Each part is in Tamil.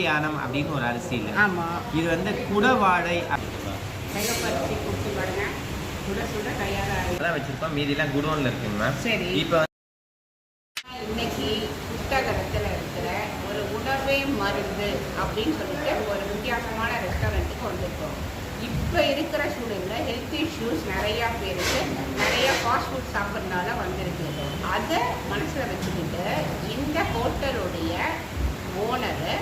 யானம் அப்படின்னு ஒரு அரிசி இல்லை. ஆமா. இது வந்து குடவாழை பருத்தி குட்டி பாருங்க. சுட சுட தயாராக வச்சிருக்கோம். மீதிலாம் குடோன்ல இருக்குங்க. சரி. இப்போ இன்னைக்கு புத்தகத்தில் இருக்கிற ஒரு உணவே மருந்து அப்படின்னு சொல்லிட்டு ஒரு வித்தியாசமான ரெஸ்டாரண்ட்டுக்கு வந்திருக்கோம். இப்போ இருக்கிற சூழலில் ஹெல்த் இஷ்யூஸ் நிறையா பேருக்கு நிறையா ஃபாஸ்ட் ஃபுட் சாப்பிட்றதுனால வந்திருக்கு. அதை மனசில் வச்சுக்கிட்டு இந்த ஹோட்டலுடைய ஓனரு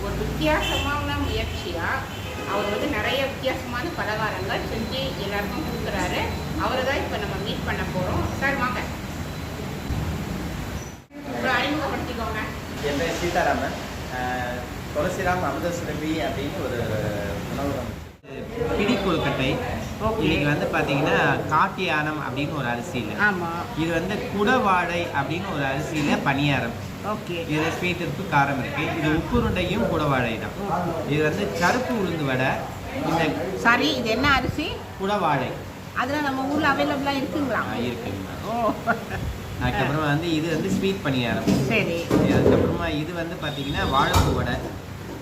ஒரு வித்தியாசமான முயற்சியாக அவர் வந்து நிறைய வித்தியாசமான பலகாரங்கள் செஞ்சு எல்லாருக்கும் கொடுக்குறாரு. அவரை தான் இப்போ நம்ம மீட் பண்ண போகிறோம். சார் வாங்க, ஒரு அறிமுகப்படுத்திக்கோங்க. என் பேர் சீதாராமன். துளசிராம் அமுதசுரபி அப்படின்னு ஒரு உணவகம். பிடி கொழுக்கட்டை. இன்னைக்கு வந்து பார்த்தீங்கன்னா காட்டியானம் அப்படின்னு ஒரு அரிசி இல்லை. ஆமாம். இது வந்து குடவாழை அப்படின்னு ஒரு அரிசியில் பணியாரம். ஓகே. இதில் ஸ்வீட் இருக்குது, காரம் இருக்குது. இது உப்புருண்டையும் குடவாழை தான். இது வந்து கருப்பு உளுந்து வடை. இந்த சாரி, இது என்ன அரிசி? குடவாழை. அதில் நம்ம ஊரில் அவைலபிளாக இருக்குங்களா? இருக்குங்க. ஓ. அதுக்கப்புறமா வந்து இது வந்து ஸ்வீட் பணியாரம். சரி. அதுக்கப்புறமா இது வந்து பார்த்தீங்கன்னா வாழைப்பூ வடை.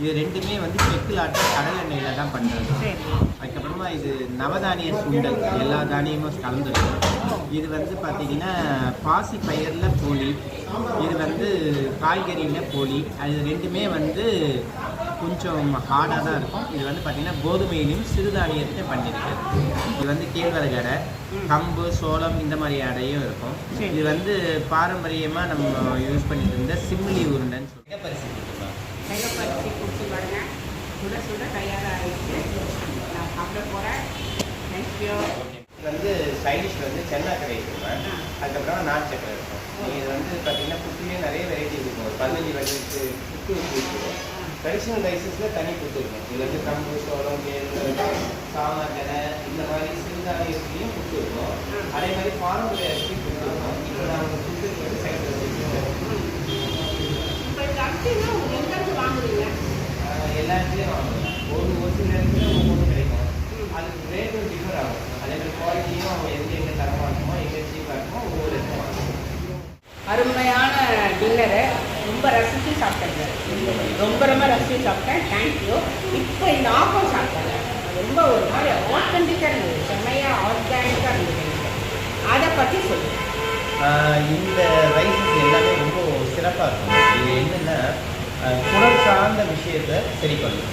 இது ரெண்டுமே வந்து செக்கில் ஆட்ட கடல் எண்ணெயில் தான் பண்ணுறது. சரி. அதுக்கப்புறமா இது நவதானிய சுண்டல், எல்லா தானியமும் கலந்துருக்கும். இது வந்து பார்த்தீங்கன்னா பாசி பயிரில் போலி. இது வந்து காய்கறியில் போலி. அது ரெண்டுமே வந்து கொஞ்சம் ஹார்டாக தான் இருக்கும். இது வந்து பார்த்திங்கன்னா கோதுமையிலையும் சிறுதானியத்தை பண்ணியிருக்கு. இது வந்து கேழ்வரகு அடை, கம்பு, சோளம் இந்த மாதிரி அடையும் இருக்கும். இது வந்து பாரம்பரியமாக நம்ம யூஸ் பண்ணிட்டு இருந்த சிம்லி உருண்டைன்னு சொல்லி பருத்தி குட்டி பாருங்க. சுட சுட தயாராகிட்டு நான் சாப்பிட போகிறேன். தேங்க்யூ. இது வந்து சைடிஷ் வந்து சென்னா கடை இருக்குங்க. அதுக்கப்புறம் நாட்டு சக்கரை இருக்கும். இது வந்து பார்த்தீங்கன்னா புட்டுலேயே நிறைய வெரைட்டிஸ் இருக்கும். ஒரு 15 வெரைட்டி புட்டு இருக்கும். ட்ரெடிஷ்னல் ரைஸஸில் தனி புட்டு இருக்கும். இது வந்து கம்பு, சோளம், கேழ்வரகு, சாமான் தினை இந்த மாதிரி சிறுதானியத்துலேயும் புட்டு இருக்கும். அதே மாதிரி பாரம்பரிய அரிசி புட்டு இருக்கும். இப்போ நான் ஒரு புட்டு வந்து சைடில் வச்சுருக்கேன். இப்போ இந்த அரிசினா எங்கேருந்து வாங்குறீங்க? எல்லா இடத்துலையும் வாங்குவோம். ஒரு சில இடத்துல ஒவ்வொன்றும் கிடைக்கும். அதுக்கு ரேட்டும் டிஃபர் ஆகும். அதே மாதிரி குவாலிட்டியும் அவங்க எங்கே தரமாக இருக்குமோ, எங்கே சீப்பாக இருக்குமோ ஒவ்வொரு இடத்துல வாங்குவோம். அருமையான டின்னரை ரொம்ப ரசித்து சாப்பிட்டேன். ரொம்ப ரசித்து சாப்பிட்டேன். தேங்க்யூ. இப்போ இந்த ஆப்பம் சாப்பிட்டேன். ரொம்ப ஒரு மாதிரி ஆத்தென்டிக்காக இருந்தது. செம்மையாக ஆர்கானிக்காக இருந்தது. அதை பற்றி சொல்லுங்கள். இந்த ரைஸஸ் எல்லாமே ரொம்ப சிறப்பாக இருக்கும். இது என்னென்னா குடல் சார்ந்த விஷயத்தை சரி பண்ணும்.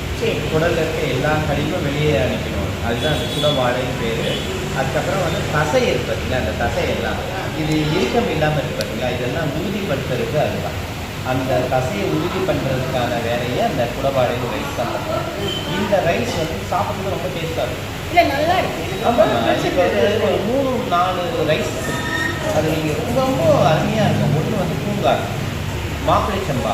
குடலில் இருக்க எல்லா கழிவும் வெளியே அனுப்பிடும். அதுதான் அந்த குடவாழைன்னு பேர். அதுக்கப்புறம் வந்து தசை இருப்பதில்ல, அந்த தசையெல்லாம் இது இறுக்கம் இல்லாமல் இருப்பதில்ல, இதெல்லாம் உறுதிப்படுத்துறதுக்கு அதுதான். அந்த தசையை உறுதி பண்ணுறதுக்கான வேலையை அந்த குடவாழைன்னு ரைஸ் தான் பண்ணுவோம். இந்த ரைஸ் வந்து சாப்பிட்றது ரொம்ப டேஸ்ட்டாக இருக்கும். இல்லை, நல்லா இருக்கு. ஆமாம், இப்போ ஒரு 3-4 ரைஸ் அது நீங்கள் ரொம்ப ரொம்ப அருமையாக இருக்கும். ஒன்று வந்து பூங்கார், மாப்பிள்ளை சம்பா,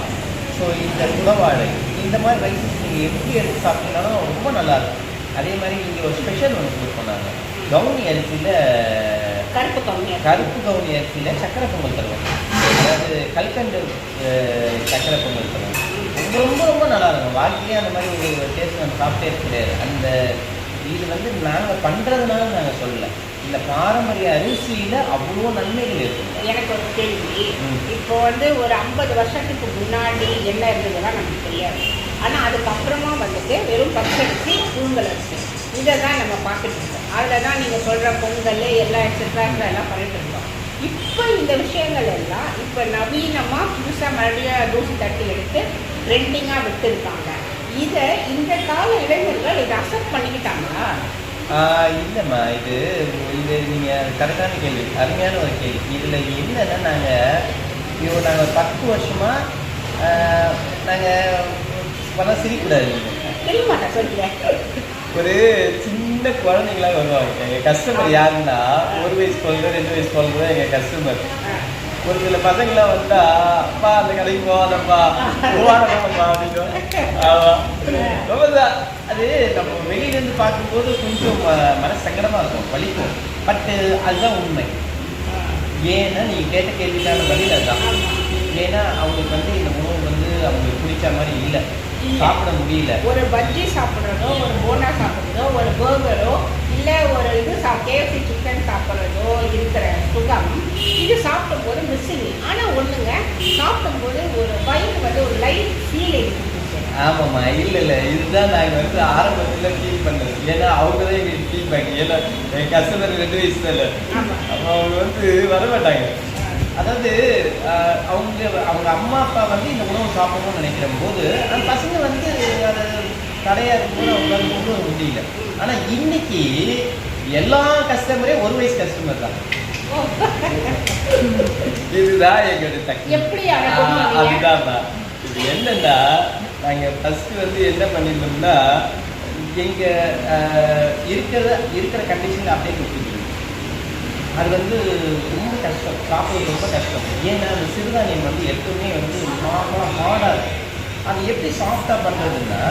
ஸோ இந்த குடவாழை, இந்த மாதிரி ரைஸஸ் நீங்கள் எப்படி எடுத்து சாப்பிட்டீங்கன்னாலும் ரொம்ப நல்லாயிருக்கும். அதே மாதிரி இங்கே ஒரு ஸ்பெஷல் ஒன்று கொடுப்போம். நாங்கள் கவுனி அரிசியில் கருப்பு கவுனி அரிசியில் சக்கரை பொங்கல் தருவோம். அதாவது கல்கண்டு சக்கரை பொங்கல் தருவோம். ரொம்ப ரொம்ப ரொம்ப நல்லாயிருக்கும். வாழ்க்கையே அந்த மாதிரி ஒரு டேஸ்ட் நம்ம சாப்பிட்டே கிடையாது. அந்த இது வந்து நாங்கள் பண்ணுறதுனால நாங்கள் சொல்லலை. இந்த பாரம்பரிய அரிசியில் அவ்வளோ நன்மைகள் இருக்குது. எனக்கு ஒரு கேள்வி. இப்போ வந்து ஒரு 50 வருஷத்துக்கு முன்னாடி என்ன இருந்ததுன்னா நமக்கு தெரியாது. ஆனால் அதுக்கப்புறமா வந்துட்டு வெறும் பச்சரிசி, புழுங்கல் அரிசி இதை தான் நம்ம பார்த்துட்டு இருக்கோம். அதில் தான் நீங்கள் சொல்கிற பொங்கல் எல்லாம் எக்ஸட்ராக்கள் எல்லாம் பண்ணிட்டு இருக்கோம். இப்போ இந்த விஷயங்கள் எல்லாம் இப்போ நவீனமாக புதுசாக மறுபடியும் தூசி தட்டி எடுத்து ட்ரெண்டிங்காக விட்டுருக்காங்க. இதை இந்த கால இளைஞர்கள் இதை அக்செப்ட் பண்ணிக்கிட்டாங்களா? இல்லைம்மா, இது நீங்கள் கரெக்டான கேள்வி, அருமையான ஒரு கேள்வி. இதில் என்னென்னா நாங்கள் 10 வருஷமாக நாங்கள் பணம் சிரிக்கூடாது. தெரியமாட்டேன், சொல்லுங்க. ஒரு சின்ன குழந்தைங்களாம் வருவாங்க. எங்கள் கஸ்டமர் யாருன்னா 1 வயசு குழந்தை, 2 வயசு குழந்தை தான் எங்கள் கஸ்டமர். ஒரு சில பசங்களாம் வந்தா அப்பா அந்த கடைக்கு போவாதப்பா போவாதப்பா அப்படின்னு. ஆமாம், ரொம்ப அது நம்ம வெளியிலேருந்து பார்க்கும்போது கொஞ்சம் மன சங்கடமாக இருக்கும், வலிக்கும். பட்டு அதுதான் உண்மை. ஏன்னா நீங்கள் கேட்ட கேள்விக்கான பதில் அதுதான். ஏன்னா அவங்களுக்கு வந்து இந்த உணவு வந்து அவங்களுக்கு பிடிச்ச மாதிரி இல்லை, சாப்பிட முடியல. ஒரு பஜ்ஜி சாப்பிட்றதோ, ஒரு போண்டா சாப்பிட்றதோ, ஒரு பர்கரோ, இல்லை ஒரு இது KFC சிக்கன் சாப்பிட்றதோ இருக்கிற சுகம் இது சாப்பிடும்போது மிஸ்ஸிங். ஆனால் ஒன்றுங்க, சாப்பிடும்போது ஒரு வயிறு வந்து ஒரு லைட் ஃபீலிங் இருந்துச்சு. ஆமாம்மா, இல்லை இதுதான் நாங்கள் வந்து ஆரம்பத்தில் ஃபீல் பண்ணது. ஏன்னா அவங்க தான் எங்களுக்கு ஃபீட்பேக். ஏன்னா என் கஸ்டமர் 2 வயசு தான் இல்லை, அப்போ அவங்க வந்து வரமாட்டாங்க. அதாவது அவங்க அம்மா அப்பா வந்து இந்த உணவு சாப்பிடணும்னு நினைக்கிற போது அந்த பசங்க வந்து அதை தடையாக இருக்கும்போது அவங்களால கொண்டு வர முடியல. ஆனால் இன்னைக்கு எல்லா கஸ்டமரே 1 வயசு கஸ்டமர் தான். இதுதான் எங்களோட அதுதான். இது என்னன்னா, நாங்கள் ஃபஸ்ட்டு வந்து என்ன பண்ணியிருந்தோம்னா, இருக்கிற கண்டிஷனில் அப்படியே கொடுத்துருக்கோம். அது வந்து ரொம்ப கஷ்டம், சாப்பிட்றது ரொம்ப கஷ்டம். ஏன்னா அந்த சிறுதானியம் வந்து எப்பவுமே வந்து நார்மலாக ஹார்டாக இருக்கும். அது எப்படி சாஃப்டாக பண்ணுறதுன்னா,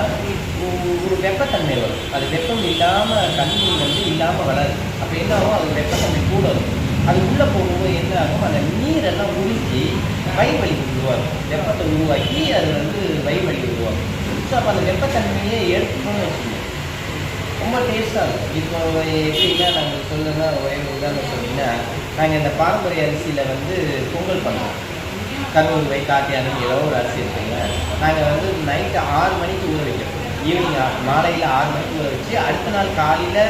ஒரு வெப்பத்தன்மை வரும். அது வெப்பம் இல்லாமல் தண்ணி வந்து இல்லாமல் வளருது. அப்போ என்ன ஆகும், அது வெப்பத்தன்மை கூட இருக்கும். அது உள்ளே போகும்போது என்ன ஆகும், அந்த நீரெல்லாம் உருக்கி வயிறு வலி உருவாகும். வெப்பத்தை உருவாக்கி அது வந்து வயிறு வலி உருவாகும். ஸோ அப்போ அந்த வெப்பத்தன்மையை எடுத்துக்கணும்னு வச்சுக்கோங்க, ரொம்ப டேஸ்ட்டாக இருக்கும். இப்போ எப்படின்னா நாங்கள் சொல்லணும்னா, ஒரே உதாரணம் சொன்னீங்கன்னா, நாங்கள் இந்த பாரம்பரிய அரிசியில் வந்து பொங்கல் பண்ணுறோம். கருவருவை காட்டியானு ஏதோ ஒரு அரிசி இருக்குங்க. நாங்கள் வந்து நைட்டு 6 மணிக்கு ஊற வைக்கிறோம். ஈவினிங் மாலையில் 6 மணிக்கு ஊற வச்சு அடுத்த நாள் காலையில்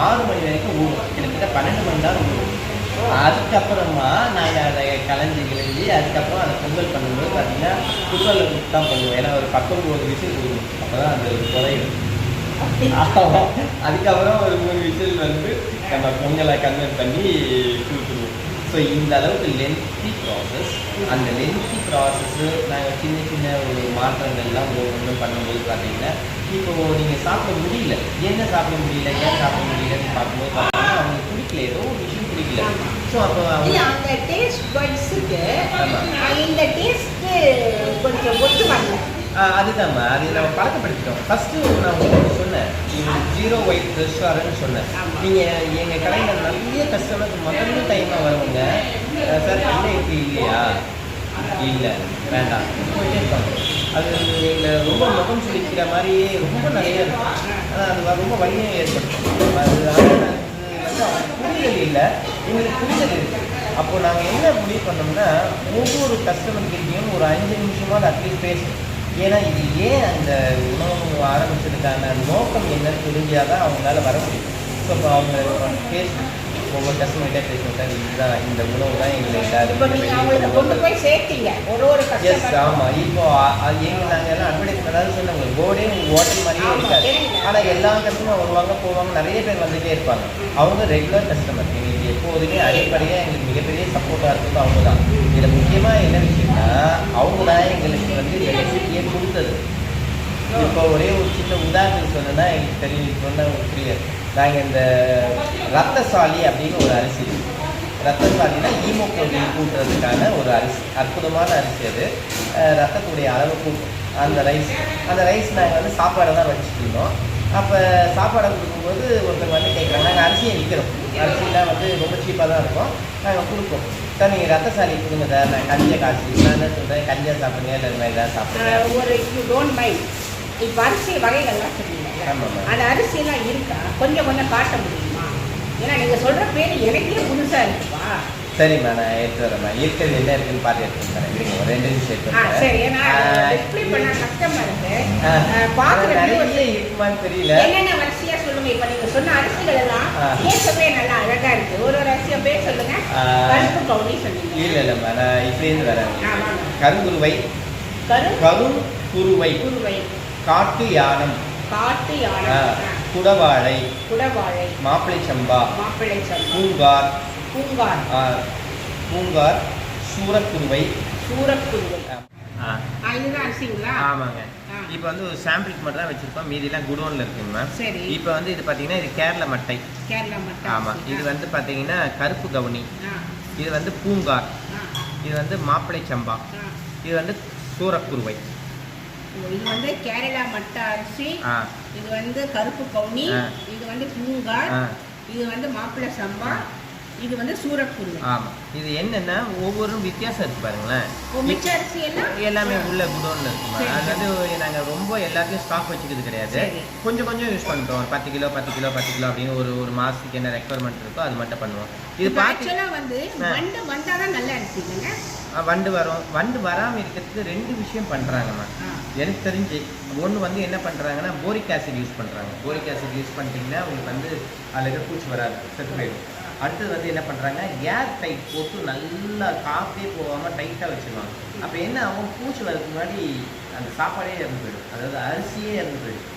6 மணி வரைக்கும் ஊறும். கிட்டத்தட்ட 12 மணி நேரம் ஊறும். அதுக்கப்புறமா நாங்கள் அதை கிளஞ்சி அதுக்கப்புறம் அதை பொங்கல் பண்ணும்போது பார்த்தீங்கன்னா குக்கரில் தான் பண்ணுவோம். ஏன்னா ஒரு 19 விசில் ஊறும். அப்போ தான் அந்த குறையும். அதுக்கப்புறம் ஒரு 3 விசில் வந்து நம்ம பொங்கலை கன்வெர்ட் பண்ணி கொடுத்துருவோம். ஸோ இந்த அளவுக்கு லென்த்தி ப்ராசஸ். அந்த லென்த்தி ப்ராசஸ்ஸு நாங்கள் சின்ன ஒரு மாற்றங்கள்லாம் ஒவ்வொன்றும் பண்ணும்போது பார்த்தீங்கன்னா, இப்போது நீங்கள் சாப்பிட முடியல. ஏன் சாப்பிட முடியலன்னு பார்க்கும்போது பார்த்தீங்கன்னா அவங்களுக்கு பிடிக்கல, ஏதோ ஒரு விஷயம் பிடிக்கல. ஸோ அப்போ அந்த டேஸ்ட் பட்ஸுக்கு இந்த டேஸ்ட்டு கொஞ்சம் ஒத்து வரல. அதுதான்மா, அது நம்ம பழக்கப்படுத்திட்டோம். ஃபஸ்ட்டு நான் உங்களுக்கு சொன்னேன், 0 ஒயிட் ரெஸ்டாரண்ட் சொன்னேன். நீங்கள் எங்கள் கடையில் நிறைய கஸ்டமருக்கு முதல்ல டைமாக வருவாங்க. சார் இல்லை இப்படி இல்லையா, இல்லை வேண்டாம் போயிட்டே இருப்பாங்க. அது எங்களை ரொம்ப முகம் சுழிக்கிற மாதிரியே ரொம்ப நிறைய இருக்கும். ஆனால் அது ரொம்ப வலிமையை ஏற்படுத்தும். அது வந்து அவங்க புரிதல் இல்லை, எங்களுக்கு புரிதல் இருக்குது. அப்போது நாங்கள் என்ன முடிவு பண்ணோம்னா, ஒவ்வொரு கஸ்டமர்கிட்டையும் ஒரு 5 நிமிஷமாக அட்லீஸ்ட் பேசணும். ஏன்னா இது ஏன் அந்த உணவு ஆரம்பிச்சதுக்கான நோக்கம் என்னன்னு தெரிஞ்சால் தான் அவங்களால வர முடியும். ஸோ இப்போ அவங்க பேசணும், ஒவ்வொரு கஸ்டமர்கிட்ட பேசணும். சார் இதுதான் இந்த உணவு தான் எங்களுக்கு கொண்டு போய் சேர்த்தீங்க ஒரு எஸ். ஆமாம், இப்போ நாங்கள் எல்லாம் அட்வர்டைஸ் அதாவது சொன்னாங்க, போர்டே ஹோட்டல் மாதிரியே இருக்காது. ஆனால் எல்லா கஸ்டமரும் வருவாங்க போவாங்க, நிறைய பேர் வந்துகிட்டே இருப்பாங்க. அவங்க ரெகுலர் கஸ்டமர். எங்களுக்கு எப்போதுமே அடிப்படையாக எங்களுக்கு மிகப்பெரிய சப்போர்ட்டாக இருக்கிறது அவங்க தான். இதில் முக்கியமாக என்ன விஷயம்னா, அவங்க தான் எங்களுக்கு வந்து இந்த ரெசிபியை கொடுத்தது. இப்போ ஒரே ஒரு சின்ன உதாரணம் சொன்னேன்னா எங்களுக்கு தெரியும், சொன்ன ஒரு புரியாது. நாங்கள் இந்த ரத்தசாலி அப்படின்னு ஒரு அரிசி, ரத்தசாலினா ஹீமோகுளோபின் கூட்டுறதுக்கான ஒரு அரிசி, அற்புதமான அரிசி. அது ரத்தத்துடைய அளவு கூட்டும். அந்த ரைஸ் நாங்கள் வந்து சாப்பாடை தான் வச்சுட்டு இருந்தோம். அப்போ சாப்பாடை கொடுக்கும்போது ஒருத்தர் வந்து கேட்குறாங்க, நாங்கள் அரிசியை விற்கிறோம், அரிசிலாம் வந்து ரொம்ப சீப்பாக தான் இருக்கும், நாங்கள் கொடுப்போம். சார் நீங்கள் ரத்தசாலி கொடுங்க சார், நான் கஞ்சியை காய்ச்சி நான் என்ன சொல்கிறேன், கஞ்சியாக சாப்பிடுங்க, இல்லை இந்த மாதிரி தான் சாப்பிடுங்க. ஒரு யூ டோன்ட் மைண்ட், இப்போ அரிசி வகைகள்லாம் சொல்லுவீங்க, அந்த அரிசியெல்லாம் இருக்கா கொஞ்சம் காட்ட முடியுமா? ஏன்னா நீங்கள் சொல்கிற பேர் எனக்கே புதுசாக இருக்குப்பா. சரிம்மா, நான் எடுத்து வரேம்மா. இருக்கிறது என்ன இருக்குன்னு பார்த்து எடுத்து தரேன். இருங்க ஒரு 2 நிமிஷம் எடுத்து சரி. ஏன்னா டிஸ்பிளே பண்ண கஸ்டமருக்கு பார்க்குறது இருக்குமான்னு தெரியல. என்னென்ன வரிசையாக சொல்லுங்க. இப்போ நீங்கள் சொன்ன அரிசிகள் எல்லாம் கேட்கவே நல்லா அழகாக இருக்குது. ஒரு அரிசியை பேர் சொல்லுங்க. கருப்பு கவுனி சொல்லுங்க. இல்லைம்மா, நான் இப்படின்னு வரேன். கருங்குருவை, குருவை, காட்டு யானம், குடவாழை, மாப்பிளை சம்பா, பூங்கார், சூரக்குருவை. இதுதான் அரிசிங்களா? ஆமாங்க. இப்போ வந்து ஒரு சாம்பிளுக்கு மட்டும் தான் வச்சிருக்கோம், மீதிலாம் குடோன்ல இருக்குங்க. சரி. இப்போ வந்து இது பார்த்தீங்கன்னா இது கேரளா மட்டை. ஆமாம். இது வந்து பார்த்தீங்கன்னா கருப்பு கவுனி, இது வந்து பூங்கார், இது வந்து மாப்பிளை சம்பா, இது வந்து சூரக்குருவை. இது வந்து கேரளா மட்டை அரிசி, இது வந்து கருப்பு கவுனி, இது வந்து பூங்கார், இது வந்து மாப்பிளை சம்பா, இது வந்து சூரக்குருவை. ஆமாம். இது என்னென்னா ஒவ்வொரு வித்தியாசம் இருக்குது பாருங்களேன். மிச்ச அரிசி எல்லாமே உள்ள குடோனில் இருக்குமா. அது வந்து நாங்கள் ரொம்ப எல்லாத்தையும் ஸ்டாக் வச்சுக்கிறது கிடையாது. கொஞ்சம் யூஸ் பண்ணுறோம். 10 கிலோ அப்படின்னு ஒரு மாதத்துக்கு என்ன ரெக்குவயர்மெண்ட் இருக்கோ அது மட்டும் பண்ணுவோம். இது ஆக்சுவலாக வந்து வண்டு வந்தால் தான் நல்ல அரிசி இல்லைங்க. வண்டு வரும். வண்டு வராமல் இருக்கிறதுக்கு 2 விஷயம் பண்ணுறாங்கம்மா. எனக்கு தெரிஞ்சு ஒன்று வந்து என்ன பண்ணுறாங்கன்னா போரிக் ஆசிட் யூஸ் பண்ணுறாங்க. போரிக் ஆசிட் யூஸ் பண்ணிட்டீங்கன்னா உங்களுக்கு வந்து அதில் இருக்க பூச்சி வராது, செத்து போயிடும். அடுத்தது வந்து என்ன பண்ணுறாங்க, ஏர் டைட் போட்டு நல்லா காற்றே போகாமல் டைட்டாக வச்சுருவாங்க. அப்போ என்ன ஆகும், பூச்சி வரதுக்கு முன்னாடி அந்த சாப்பாடே இறந்து போயிடும், அதாவது அரிசியே இறந்து போயிடும்.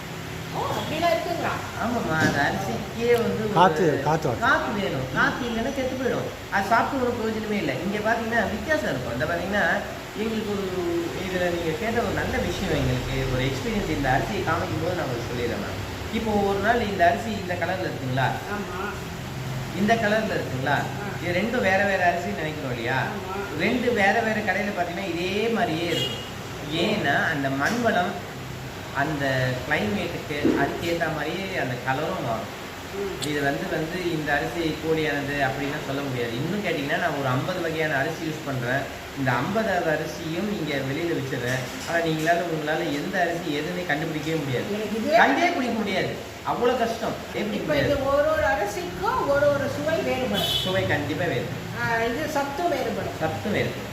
அப்படிலாம் இருக்குங்களா? ஆமாம்மா, அந்த அரிசிக்கே வந்து காற்று வேணும். காற்று இல்லைன்னா கெட்டு போயிடும். அது சாப்பிட்டு ஒரு பிரயோஜனமே இல்லை. இங்கே பார்த்தீங்கன்னா வித்தியாசம் இருக்கும். இந்த பார்த்தீங்கன்னா எங்களுக்கு ஒரு இதில் நீங்கள் கேட்ட ஒரு நல்ல விஷயம், எங்களுக்கு ஒரு எக்ஸ்பீரியன்ஸ் இந்த அரிசியை காமிக்கும் போது நான் உங்களுக்கு சொல்லிடுறேன். மேம், இப்போ ஒரு நாள் இந்த அரிசி இந்த கலரில் இருக்குங்களா, இந்த கலரில் இருக்குங்களா, இது ரெண்டும் வேறு வேறு அரிசின்னு நினைக்கிறோம் இல்லையா? ரெண்டு வேறு வேறு கடையில் பார்த்தீங்கன்னா இதே மாதிரியே இருக்கும். ஏன்னா அந்த மண் வளம் அந்த கிளைமேட்டுக்கு அதுக்கேற்ற மாதிரியே அந்த கலரும் மாறும். இது வந்து இந்த அரிசி போலியானது அப்படின்னா சொல்ல முடியாது. இன்னும் கேட்டிங்கன்னா நான் ஒரு 50 வகையான அரிசி யூஸ் பண்ணுறேன். இந்த 50 அரிசியும் இங்கே வெளியில் வச்சுருவேன். ஆனால் உங்களால் எந்த அரிசி எதுவுமே கண்டுபிடிக்கவே முடியாது, கண்டே பிடிக்க முடியாது. அவ்வளோ கஷ்டம். இப்போ இது ஒரு அரிசிக்கும் ஒரு சுவை வேறுபடும். சுவை கண்டிப்பாக வேறுபடும், இது சத்தும் வேறுபடும். சத்தும் வேறுபடும்.